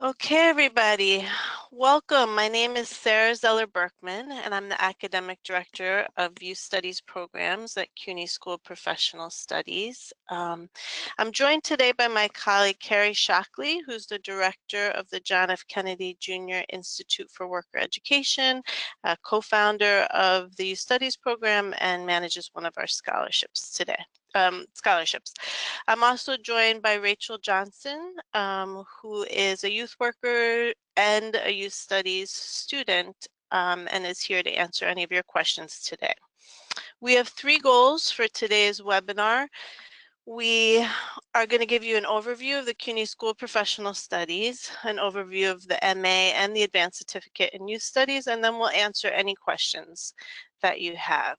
Okay, everybody, welcome. My name is Sarah Zeller-Berkman, and I'm the Academic Director of Youth Studies Programs at CUNY School of Professional Studies. I'm joined today by my colleague, Carrie Shockley, who's the Director of the John F. Kennedy Jr. Institute for Worker Education, co-founder of the Youth Studies Program, and manages one of our scholarships today. I'm also joined by Rachel Johnson, who is a youth worker and a youth studies student, and is here to answer any of your questions today. We have 3 goals for today's webinar. We are going to give you an overview of the CUNY School of Professional Studies, an overview of the MA and the Advanced Certificate in Youth Studies, and then we'll answer any questions that you have.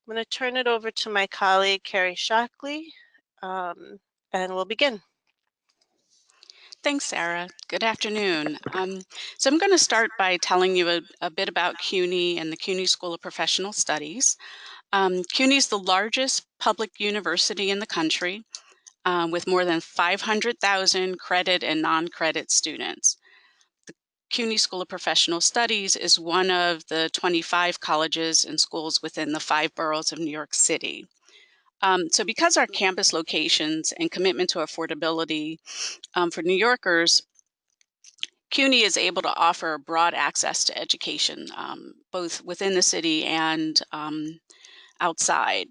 I'm going to turn it over to my colleague, Carrie Shockley, and we'll begin. Thanks, Sarah. Good afternoon. So I'm going to start by telling you a bit about CUNY and the CUNY School of Professional Studies. CUNY is the largest public university in the country with more than 500,000 credit and non-credit students. The CUNY School of Professional Studies is one of the 25 colleges and schools within the 5 boroughs of New York City. So because our campus locations and commitment to affordability for New Yorkers, CUNY is able to offer broad access to education, both within the city and outside.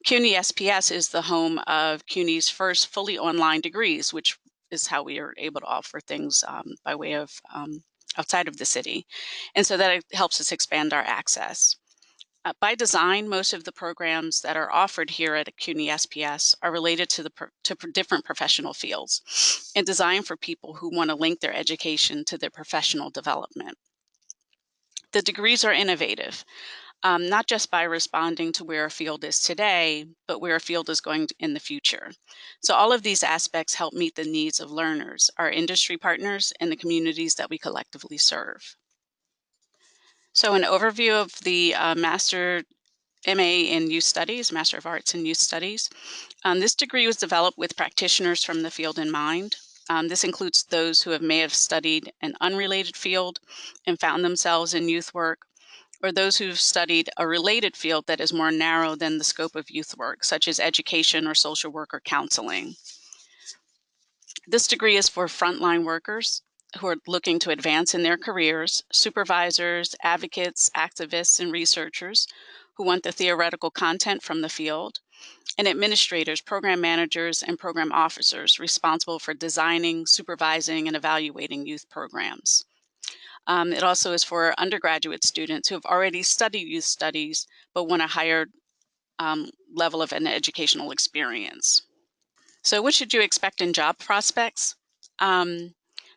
CUNY SPS is the home of CUNY's first fully online degrees, which is how we are able to offer things by way of outside of the city. And so that helps us expand our access. By design, most of the programs that are offered here at CUNY SPS are related to different professional fields and designed for people who want to link their education to their professional development. The degrees are innovative, not just by responding to where a field is today, but where a field is going in the future. So all of these aspects help meet the needs of learners, our industry partners, and the communities that we collectively serve. So an overview of the Master MA in Youth Studies, Master of Arts in Youth Studies. This degree was developed with practitioners from the field in mind. This includes those who may have studied an unrelated field and found themselves in youth work, or those who've studied a related field that is more narrow than the scope of youth work, such as education or social work or counseling. This degree is for frontline workers who are looking to advance in their careers, supervisors, advocates, activists, and researchers who want the theoretical content from the field, and administrators, program managers, and program officers responsible for designing, supervising, and evaluating youth programs. It also is for undergraduate students who have already studied youth studies but want a higher level of an educational experience. So what should you expect in job prospects?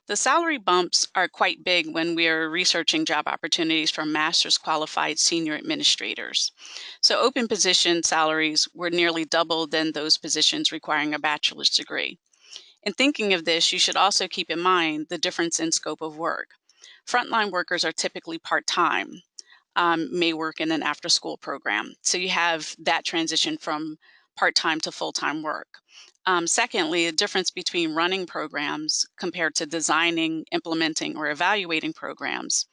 The salary bumps are quite big when we are researching job opportunities for master's qualified senior administrators. So open position salaries were nearly double than those positions requiring a bachelor's degree. In thinking of this, you should also keep in mind the difference in scope of work. Frontline workers are typically part-time, may work in an after-school program. So you have that transition from part-time to full-time work. Secondly, the difference between running programs compared to designing, implementing, or evaluating programs,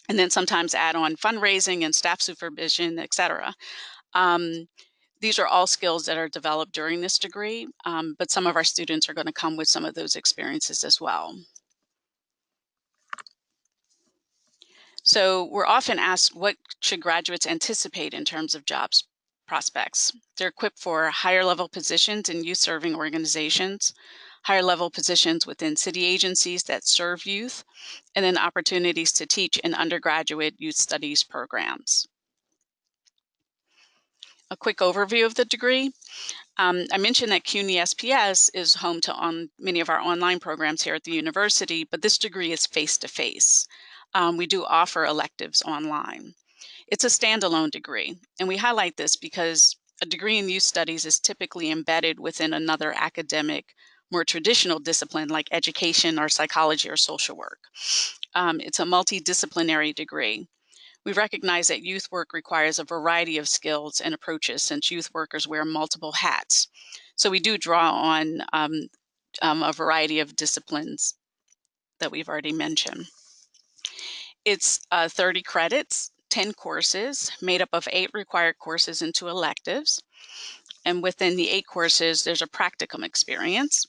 and then sometimes add on fundraising and staff supervision, et cetera. These are all skills that are developed during this degree, but some of our students are going to come with some of those experiences as well. So we're often asked, what should graduates anticipate in terms of jobs prospects? They're equipped for higher level positions in youth serving organizations, higher level positions within city agencies that serve youth, and then opportunities to teach in undergraduate youth studies programs. A quick overview of the degree. I mentioned that CUNY SPS is home to many of our online programs here at the university, but this degree is face-to-face. We do offer electives online. It's a standalone degree, and we highlight this because a degree in youth studies is typically embedded within another academic, more traditional discipline like education or psychology or social work. It's a multidisciplinary degree. We recognize that youth work requires a variety of skills and approaches since youth workers wear multiple hats. So we do draw on a variety of disciplines that we've already mentioned. It's 30 credits, 10 courses, made up of 8 required courses and 2 electives. And within the 8 courses, there's a practicum experience,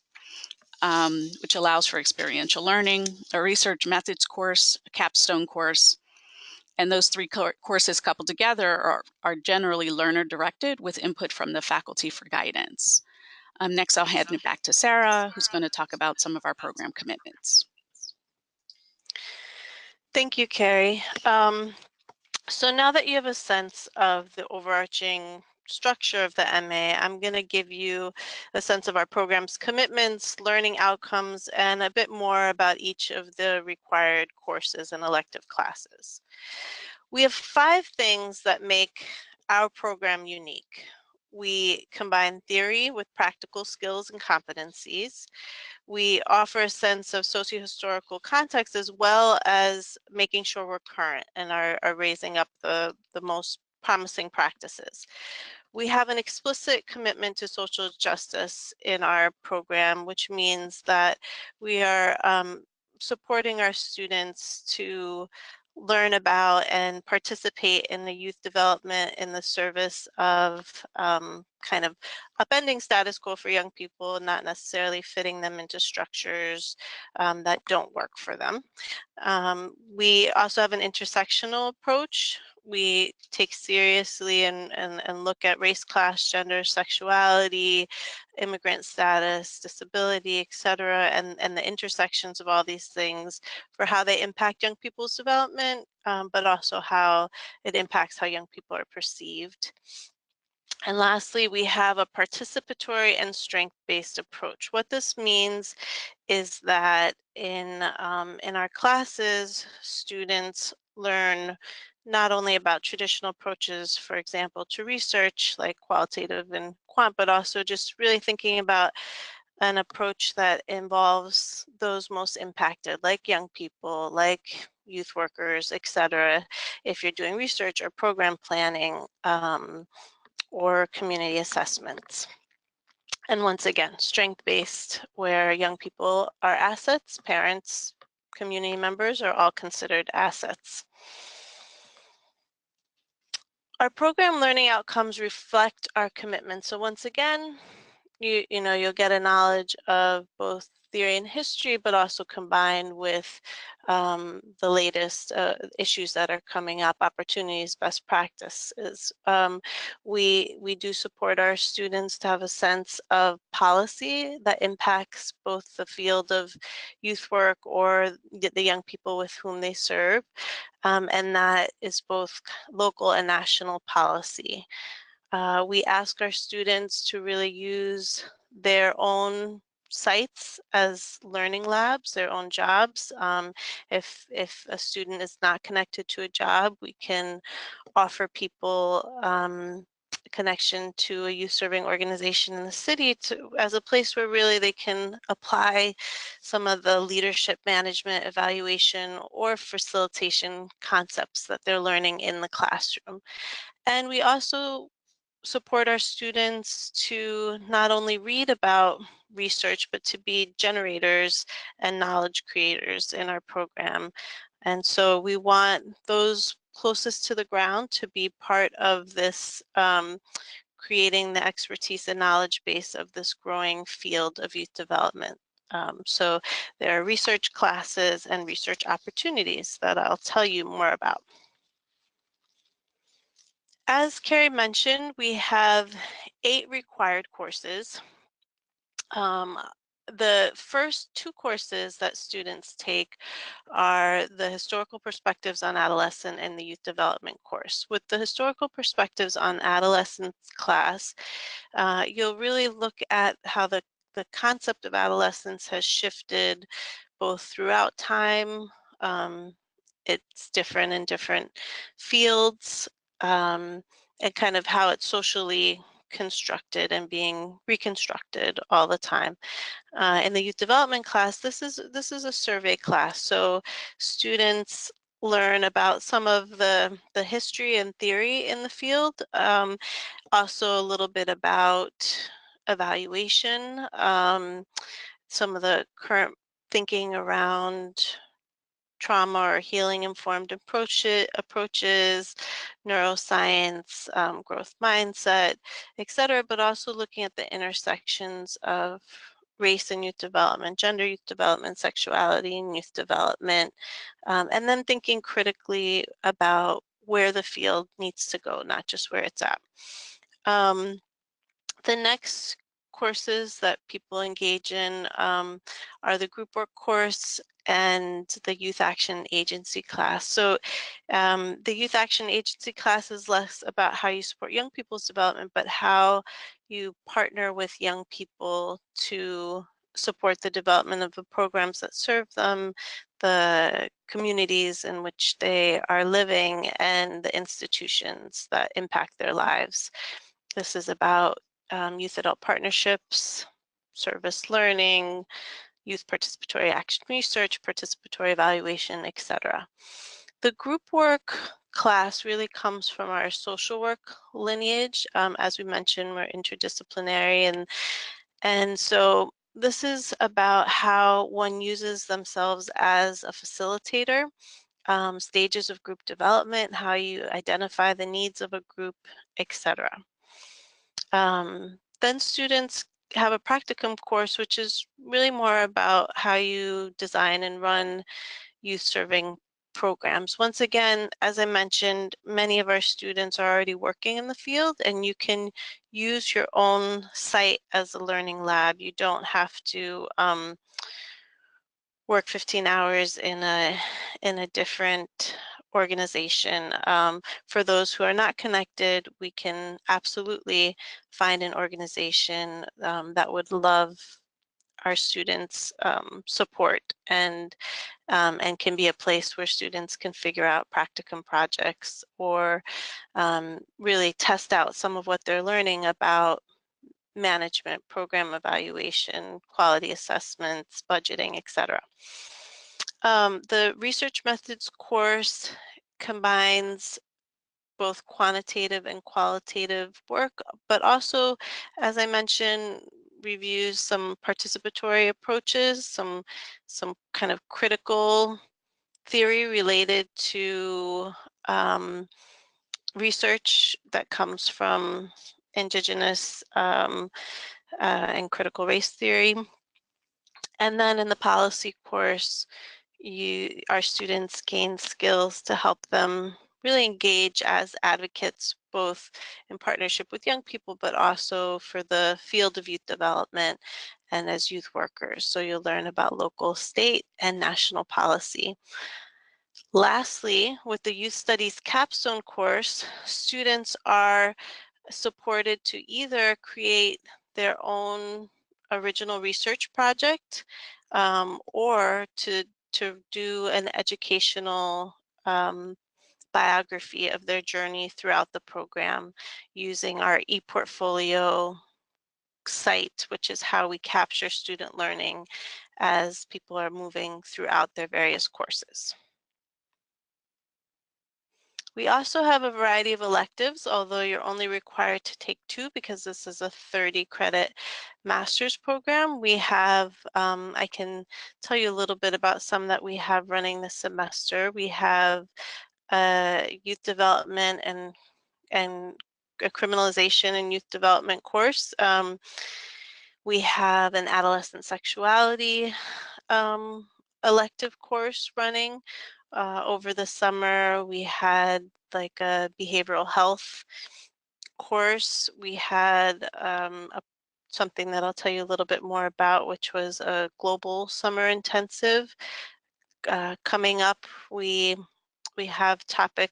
which allows for experiential learning, a research methods course, a capstone course. And those 3 courses coupled together are generally learner-directed with input from the faculty for guidance. Next, I'll hand it back to Sarah, who's going to talk about some of our program commitments. Thank you, Carrie. So now that you have a sense of the overarching structure of the MA, I'm going to give you a sense of our program's commitments, learning outcomes, and a bit more about each of the required courses and elective classes. We have 5 things that make our program unique. We combine theory with practical skills and competencies. We offer a sense of socio-historical context as well as making sure we're current and are raising up the most promising practices. We have an explicit commitment to social justice in our program, which means that we are supporting our students to learn about and participate in the youth development in the service of kind of upending status quo for young people, not necessarily fitting them into structures that don't work for them. We also have an intersectional approach. We take seriously and look at race, class, gender, sexuality, immigrant status, disability, etc., and the intersections of all these things for how they impact young people's development, but also how it impacts how young people are perceived. And lastly, we have a participatory and strength-based approach. What this means is that in our classes, students learn not only about traditional approaches, for example, to research like qualitative and quant, but also just really thinking about an approach that involves those most impacted, like young people, like youth workers, etc., if you're doing research or program planning or community assessments. And once again, strength-based, where young people are assets, parents, community members are all considered assets. Our program learning outcomes reflect our commitment. So once again, you'll get a knowledge of both theory and history, but also combined with the latest issues that are coming up, opportunities, best practices. We do support our students to have a sense of policy that impacts both the field of youth work or the young people with whom they serve, and that is both local and national policy. We ask our students to really use their own sites as learning labs, their own jobs. If a student is not connected to a job, we can offer people a connection to a youth serving organization in the city as a place where really they can apply some of the leadership management evaluation or facilitation concepts that they're learning in the classroom. And we also support our students to not only read about research, but to be generators and knowledge creators in our program. And so we want those closest to the ground to be part of this creating the expertise and knowledge base of this growing field of youth development. So there are research classes and research opportunities that I'll tell you more about. As Carrie mentioned, we have 8 required courses. The first 2 courses that students take are the Historical Perspectives on Adolescent and the Youth Development course. With the Historical Perspectives on Adolescence class, you'll really look at how the concept of adolescence has shifted both throughout time. It's different in different fields, and kind of how it's socially constructed and being reconstructed all the time. In the youth development class, this is a survey class, so students learn about some of the history and theory in the field, also a little bit about evaluation, some of the current thinking around trauma or healing-informed approaches, neuroscience, growth mindset, etc., but also looking at the intersections of race and youth development, gender youth development, sexuality and youth development, and then thinking critically about where the field needs to go, not just where it's at. Um, the next courses that people engage in are the group work course and the Youth Action Agency class. So the Youth Action Agency class is less about how you support young people's development, but how you partner with young people to support the development of the programs that serve them, the communities in which they are living, and the institutions that impact their lives. This is about youth adult partnerships, service learning, youth participatory action research, participatory evaluation, etc. The group work class really comes from our social work lineage. As we mentioned, we're interdisciplinary, and so this is about how one uses themselves as a facilitator, stages of group development, how you identify the needs of a group, etc. Then students have a practicum course, which is really more about how you design and run youth serving programs. Once again, as I mentioned, many of our students are already working in the field, and you can use your own site as a learning lab. You don't have to work 15 hours in a different organization. For those who are not connected, we can absolutely find an organization that would love our students' support and can be a place where students can figure out practicum projects or really test out some of what they're learning about management, program evaluation, quality assessments, budgeting, etc. The research methods course combines both quantitative and qualitative work, but also, as I mentioned, reviews some participatory approaches, some kind of critical theory related to research that comes from indigenous and critical race theory. And then in the policy course, our students gain skills to help them really engage as advocates, both in partnership with young people, but also for the field of youth development and as youth workers. So you'll learn about local, state, and national policy. Lastly, with the Youth Studies capstone course, students are supported to either create their own original research project or to do an educational biography of their journey throughout the program using our ePortfolio site, which is how we capture student learning as people are moving throughout their various courses. We also have a variety of electives, although you're only required to take 2 because this is a 30 credit master's program. We have, I can tell you a little bit about some that we have running this semester. We have youth development and a criminalization and youth development course. We have an adolescent sexuality um, elective course running. Over the summer, we had like a behavioral health course. We had something that I'll tell you a little bit more about, which was a global summer intensive. Coming up, we have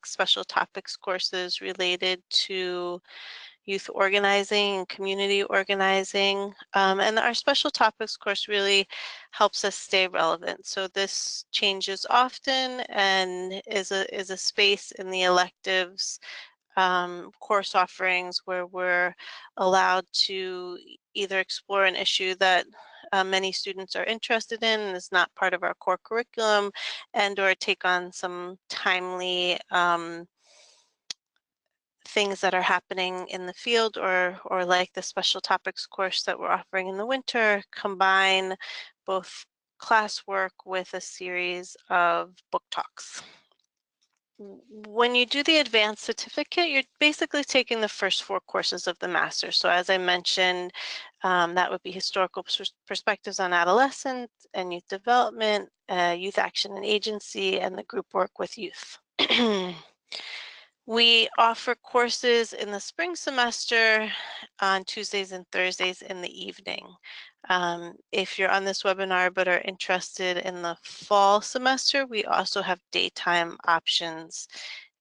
special topics courses related to youth organizing and community organizing. And our special topics course really helps us stay relevant. So this changes often and is a space in the electives course offerings where we're allowed to either explore an issue that many students are interested in and is not part of our core curriculum, and or take on some timely things that are happening in the field, or like the special topics course that we're offering in the winter, combine both classwork with a series of book talks. When you do the advanced certificate, you're basically taking the first 4 courses of the master. So as I mentioned, that would be historical perspectives on adolescence and youth development, youth action and agency, and the group work with youth. We offer courses in the spring semester on Tuesdays and Thursdays in the evening. If you're on this webinar but are interested in the fall semester, we also have daytime options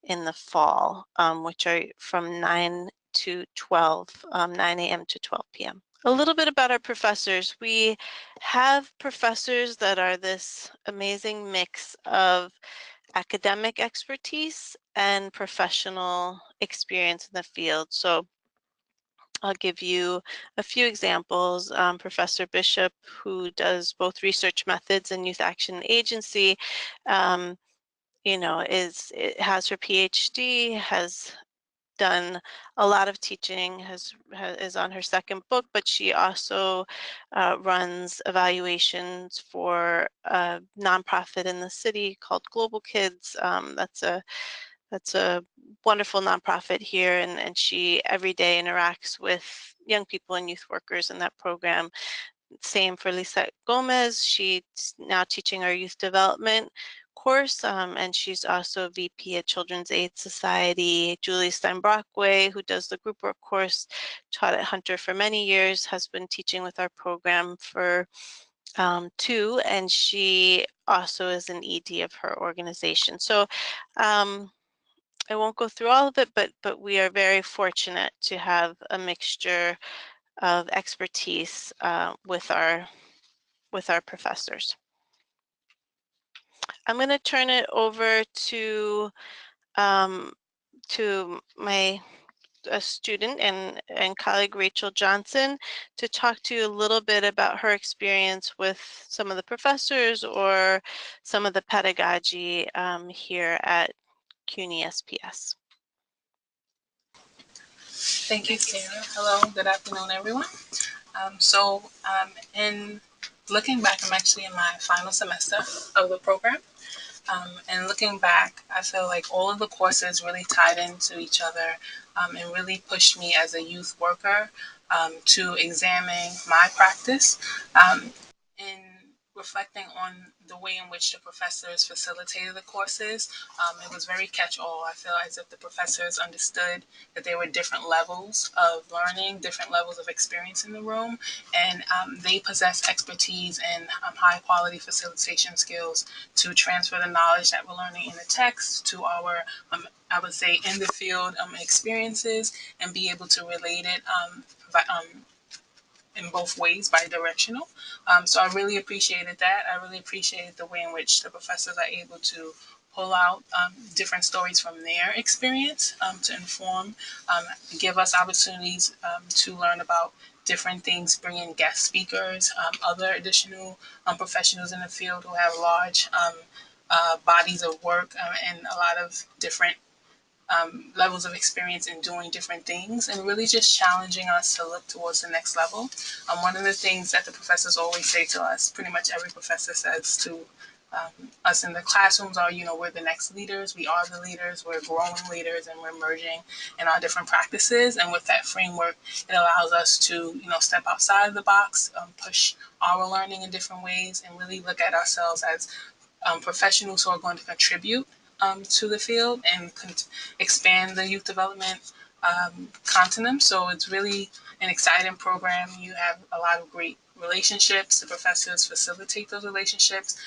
in the fall, which are from 9 to 12, 9 a.m. to 12 p.m. A little bit about our professors. We have professors that are this amazing mix of academic expertise and professional experience in the field. So I'll give you a few examples. Professor Bishop, who does both research methods and youth action agency, um, has her PhD, has done a lot of teaching, is on her second book, but she also runs evaluations for a nonprofit in the city called Global Kids. That's a wonderful nonprofit here, and she every day interacts with young people and youth workers in that program. Same for Lisette Gomez. She's now teaching our youth development course, and she's also VP at Children's Aid Society. Julie Stein-Brockway, who does the group work course, taught at Hunter for many years, has been teaching with our program for 2, and she also is an ED of her organization. So I won't go through all of it, but we are very fortunate to have a mixture of expertise with our professors. I'm going to turn it over um, to my student and colleague Rachel Johnson to talk to you a little bit about her experience with some of the professors or some of the pedagogy here at CUNY SPS. Thank you, Sarah. Hello, good afternoon, everyone. In looking back, I'm actually in my final semester of the program. And looking back, I feel like all of the courses really tied into each other and really pushed me as a youth worker to examine my practice. In reflecting on the way in which the professors facilitated the courses, it was very catch-all. I feel as if the professors understood that there were different levels of learning, different levels of experience in the room, and they possess expertise and high-quality facilitation skills to transfer the knowledge that we're learning in the text to our, I would say, in the field experiences and be able to relate it in both ways, bi-directional. So I really appreciated that. I really appreciated the way in which the professors are able to pull out different stories from their experience to inform, give us opportunities to learn about different things, bring in guest speakers, other additional professionals in the field who have large bodies of work and a lot of different levels of experience in doing different things and really just challenging us to look towards the next level. One of the things that the professors always say to us, pretty much every professor says to us in the classrooms are, we're the next leaders, we are the leaders, we're growing leaders, and we're merging in our different practices. And with that framework, it allows us to, step outside of the box, push our learning in different ways, and really look at ourselves as professionals who are going to contribute to the field and expand the youth development continuum. So it's really an exciting program. You have a lot of great relationships. The professors facilitate those relationships,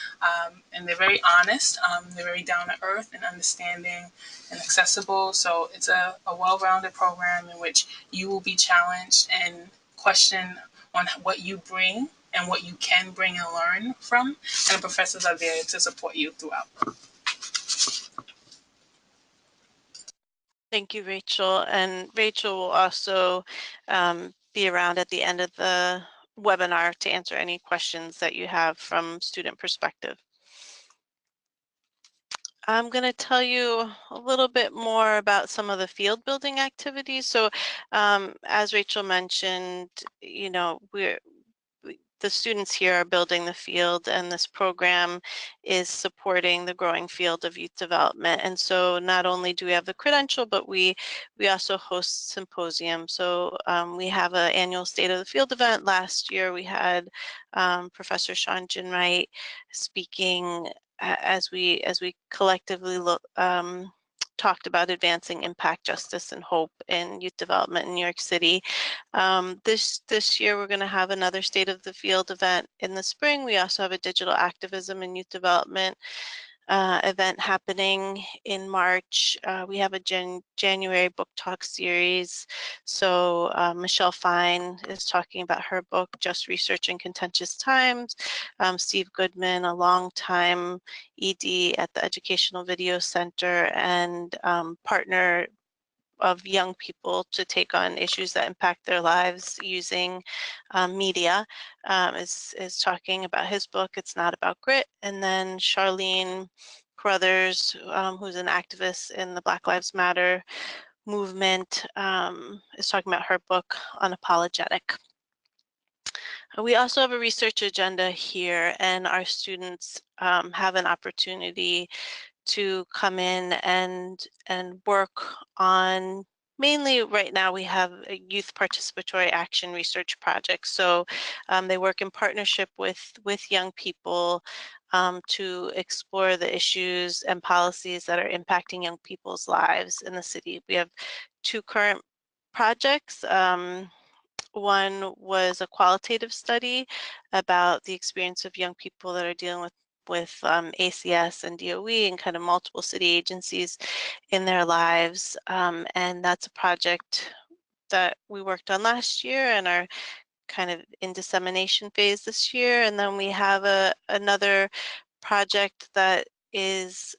and they're very honest. They're very down to earth and understanding and accessible. So it's a well-rounded program in which you will be challenged and questioned on what you bring and what you can bring and learn from. And the professors are there to support you throughout. Thank you, Rachel. And Rachel will also be around at the end of the webinar to answer any questions that you have from student perspective. I'm going to tell you a little bit more about some of the field building activities. So as Rachel mentioned, the students here are building the field, and this program is supporting the growing field of youth development. And so not only do we have the credential, but we also host symposiums. So we have an annual State of the Field event. Last year we had Professor Sean Jinwright speaking as we collectively talked about advancing impact, justice, and hope in youth development in New York City. This year we're going to have another State of the Field event in the spring. We also have a digital activism and youth development event happening in March. We have a January book talk series. So Michelle Fine is talking about her book, Just Research in Contentious Times. Steve Goodman, a longtime ED at the Educational Video Center and partner of young people to take on issues that impact their lives using media, is talking about his book, It's Not About Grit. And then Charlene Carruthers, who's an activist in the Black Lives Matter movement, is talking about her book, Unapologetic. We also have a research agenda here, and our students have an opportunity to come in and work on, mainly right now we have a youth participatory action research project. So they work in partnership with young people to explore the issues and policies that are impacting young people's lives in the city. We have two current projects. One was a qualitative study about the experience of young people that are dealing with ACS and DOE and kind of multiple city agencies in their lives. And that's a project that we worked on last year and are kind of in dissemination phase this year. And then we have another project that is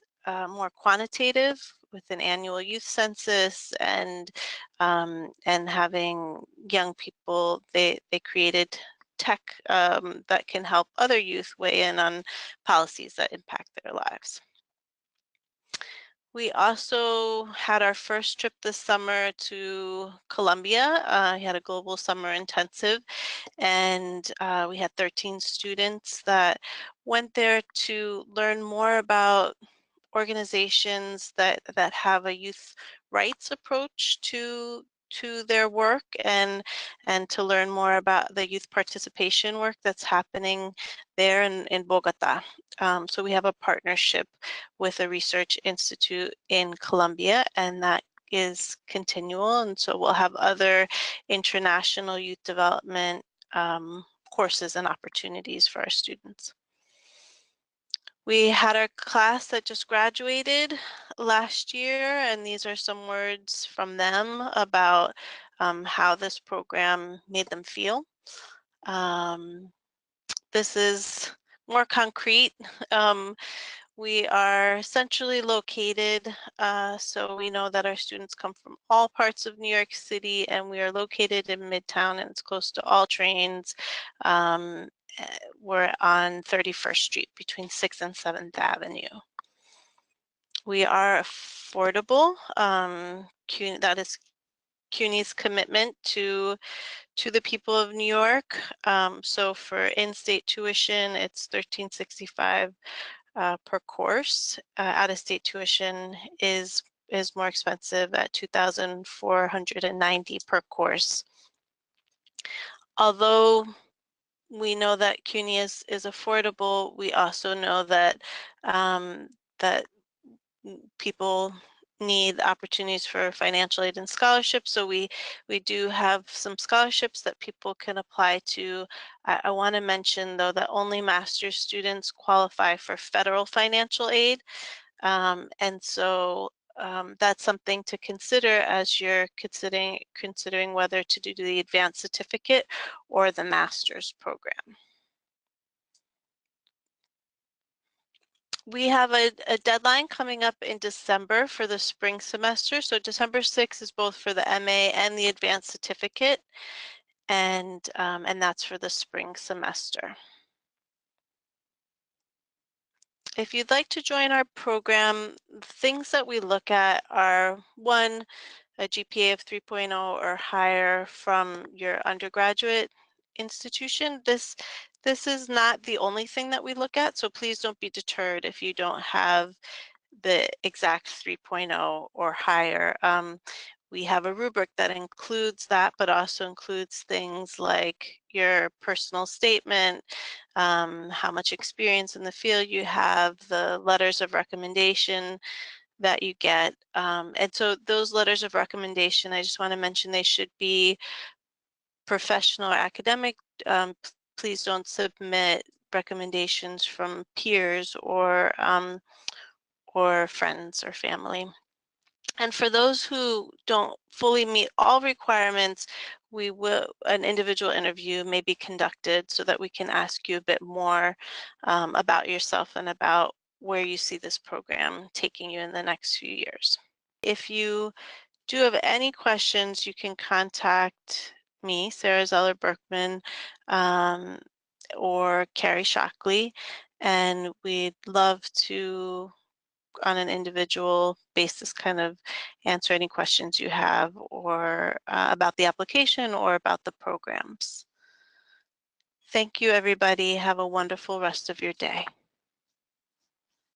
more quantitative with an annual youth census and having young people, they created tech that can help other youth weigh in on policies that impact their lives. We also had our first trip this summer to Colombia. We had a global summer intensive, and we had 13 students that went there to learn more about organizations that have a youth rights approach to their work, and to learn more about the youth participation work that's happening there in Bogota. So we have a partnership with a research institute in Colombia, and that is continual, and so we'll have other international youth development courses and opportunities for our students. We had our class that just graduated last year, and these are some words from them about how this program made them feel. This is more concrete. We are centrally located, so we know that our students come from all parts of New York City, and we are located in Midtown, and it's close to all trains. We're on 31st Street between 6th and 7th Avenue. We are affordable. That is CUNY's commitment to the people of New York. So for in-state tuition, it's $13.65 per course. Out-of-state tuition is more expensive at $2,490 per course. Although we know that CUNY is affordable, we also know that that people need opportunities for financial aid and scholarships. So we do have some scholarships that people can apply to. I want to mention though that only master's students qualify for federal financial aid. And so that's something to consider as you're considering whether to do the advanced certificate or the master's program. We have a deadline coming up in December for the spring semester. So December 6th is both for the MA and the advanced certificate, and that's for the spring semester. If you'd like to join our program, things that we look at are, one, a GPA of 3.0 or higher from your undergraduate institution. This This is not the only thing that we look at, so please don't be deterred if you don't have the exact 3.0 or higher. We have a rubric that includes that, but also includes things like your personal statement, how much experience in the field you have, the letters of recommendation that you get. And so those letters of recommendation, I just want to mention they should be professional or academic. Please don't submit recommendations from peers or friends or family. And for those who don't fully meet all requirements, an individual interview may be conducted so that we can ask you a bit more about yourself and about where you see this program taking you in the next few years. If you do have any questions, you can contact me, Sarah Zeller Berkman, or Carrie Shockley, and we'd love to, on an individual basis, kind of answer any questions you have or about the application or about the programs. Thank you, everybody. Have a wonderful rest of your day.